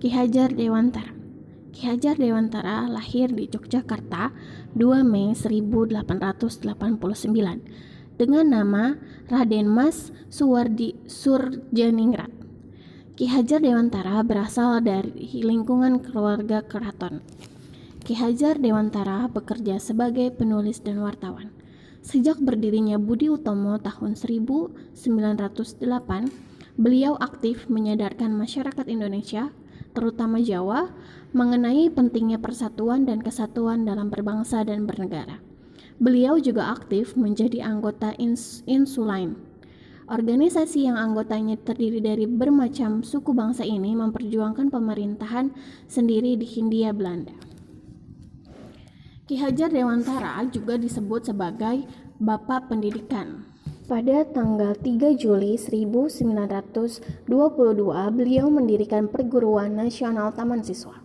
Ki Hajar Dewantara. Ki Hajar Dewantara lahir di Yogyakarta 2 Mei 1889 dengan nama Raden Mas Surjaningrat. Ki Hajar Dewantara berasal dari lingkungan keluarga keraton. Ki Hajar Dewantara bekerja sebagai penulis dan wartawan. Sejak berdirinya Budi Utomo tahun 1908, beliau aktif menyadarkan masyarakat Indonesia, terutama Jawa, mengenai pentingnya persatuan dan kesatuan dalam berbangsa dan bernegara. Beliau juga aktif menjadi anggota Insulain. Organisasi yang anggotanya terdiri dari bermacam suku bangsa ini memperjuangkan pemerintahan sendiri di Hindia Belanda. Ki Hajar Dewantara juga disebut sebagai Bapak Pendidikan. Pada tanggal 3 Juli 1922, beliau mendirikan Perguruan Nasional Taman Siswa.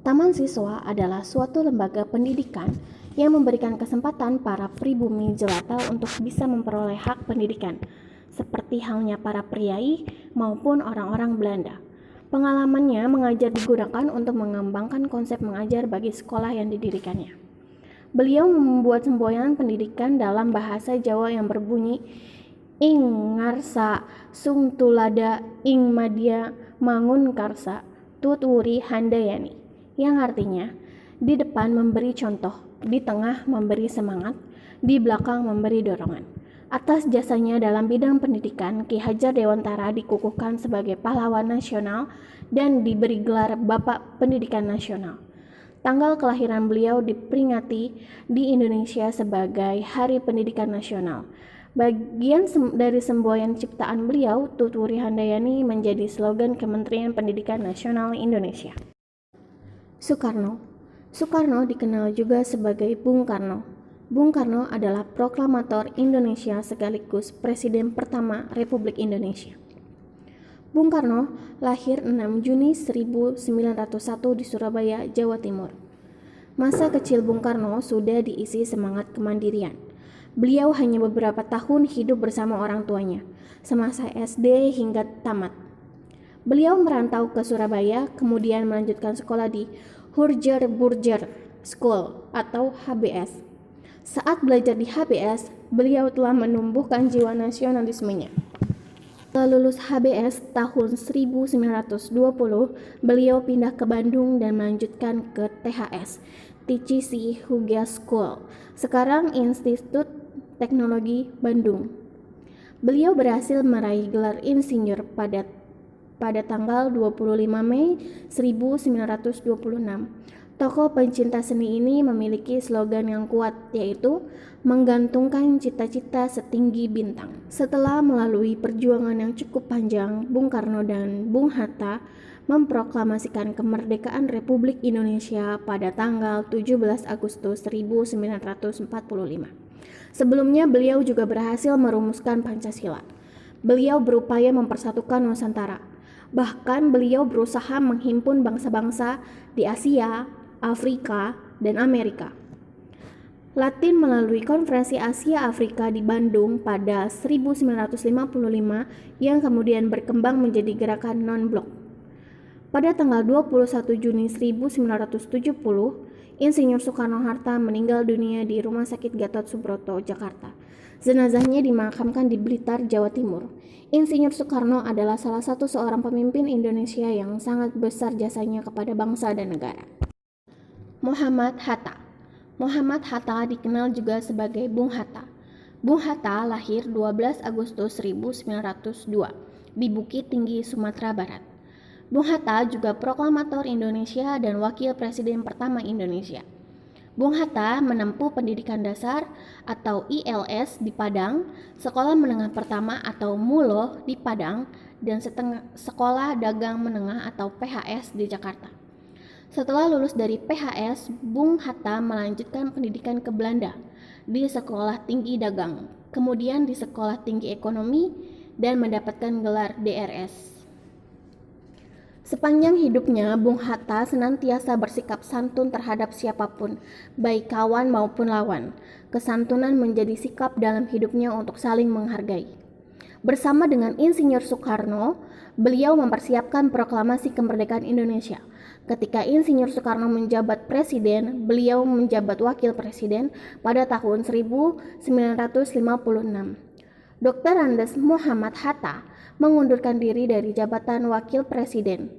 Taman Siswa adalah suatu lembaga pendidikan yang memberikan kesempatan para pribumi jelata untuk bisa memperoleh hak pendidikan, seperti halnya para priai maupun orang-orang Belanda. Pengalamannya mengajar digunakan untuk mengembangkan konsep mengajar bagi sekolah yang didirikannya. Beliau membuat semboyan pendidikan dalam bahasa Jawa yang berbunyi ing ngarsa sung tulada ing madya mangun karsa tuturi handayani, yang artinya di depan memberi contoh, di tengah memberi semangat, di belakang memberi dorongan. Atas jasanya dalam bidang pendidikan, Ki Hajar Dewantara dikukuhkan sebagai pahlawan nasional dan diberi gelar Bapak Pendidikan Nasional. Tanggal kelahiran beliau diperingati di Indonesia sebagai Hari Pendidikan Nasional. Bagian dari semboyan ciptaan beliau, Tuturi Handayani, menjadi slogan Kementerian Pendidikan Nasional Indonesia. Soekarno. Soekarno dikenal juga sebagai Bung Karno. Bung Karno adalah proklamator Indonesia sekaligus Presiden pertama Republik Indonesia. Bung Karno lahir 6 Juni 1901 di Surabaya, Jawa Timur. Masa kecil Bung Karno sudah diisi semangat kemandirian. Beliau hanya beberapa tahun hidup bersama orang tuanya, semasa SD hingga tamat. Beliau merantau ke Surabaya, kemudian melanjutkan sekolah di Hurjer Burjer School atau HBS. Saat belajar di HBS, beliau telah menumbuhkan jiwa nasionalismenya. Setelah lulus HBS tahun 1920, beliau pindah ke Bandung dan melanjutkan ke THS, TCC Hughes School, sekarang Institut Teknologi Bandung. Beliau berhasil meraih gelar insinyur pada tanggal 25 Mei 1926. Tokoh pencinta seni ini memiliki slogan yang kuat, yaitu menggantungkan cita-cita setinggi bintang. Setelah melalui perjuangan yang cukup panjang, Bung Karno dan Bung Hatta memproklamasikan kemerdekaan Republik Indonesia pada tanggal 17 Agustus 1945. Sebelumnya beliau juga berhasil merumuskan Pancasila. Beliau berupaya mempersatukan Nusantara. Bahkan beliau berusaha menghimpun bangsa-bangsa di Asia, Afrika, dan Amerika Latin melalui Konferensi Asia Afrika di Bandung pada 1955 yang kemudian berkembang menjadi gerakan non-blok. Pada tanggal 21 Juni 1970, Insinyur Soekarno-Hatta meninggal dunia di Rumah Sakit Gatot Subroto, Jakarta. Jenazahnya dimakamkan di Blitar, Jawa Timur. Insinyur Soekarno adalah salah satu seorang pemimpin Indonesia yang sangat besar jasanya kepada bangsa dan negara. Muhammad Hatta. Muhammad Hatta dikenal juga sebagai Bung Hatta. Bung Hatta lahir 12 Agustus 1902 di Bukit Tinggi, Sumatera Barat. Bung Hatta juga proklamator Indonesia dan wakil presiden pertama Indonesia. Bung Hatta menempuh pendidikan dasar atau ILS di Padang, sekolah menengah pertama atau MULO di Padang, dan sekolah dagang menengah atau PHS di Jakarta. Setelah lulus dari PHS, Bung Hatta melanjutkan pendidikan ke Belanda di Sekolah Tinggi Dagang, kemudian di Sekolah Tinggi Ekonomi, dan mendapatkan gelar DRS. Sepanjang hidupnya, Bung Hatta senantiasa bersikap santun terhadap siapapun, baik kawan maupun lawan. Kesantunan menjadi sikap dalam hidupnya untuk saling menghargai. Bersama dengan Insinyur Soekarno, beliau mempersiapkan proklamasi kemerdekaan Indonesia. Ketika Insinyur Soekarno menjabat presiden, beliau menjabat wakil presiden pada tahun 1956. Dr. Andes Muhammad Hatta mengundurkan diri dari jabatan wakil presiden.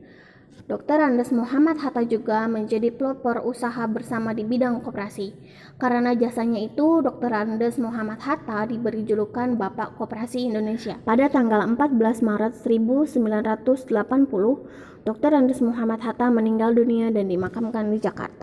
Dr. Andes Muhammad Hatta juga menjadi pelopor usaha bersama di bidang koperasi. Karena jasanya itu, Dr. Andes Muhammad Hatta diberi julukan Bapak Koperasi Indonesia. Pada tanggal 14 Maret 1980, Dr. Andes Muhammad Hatta meninggal dunia dan dimakamkan di Jakarta.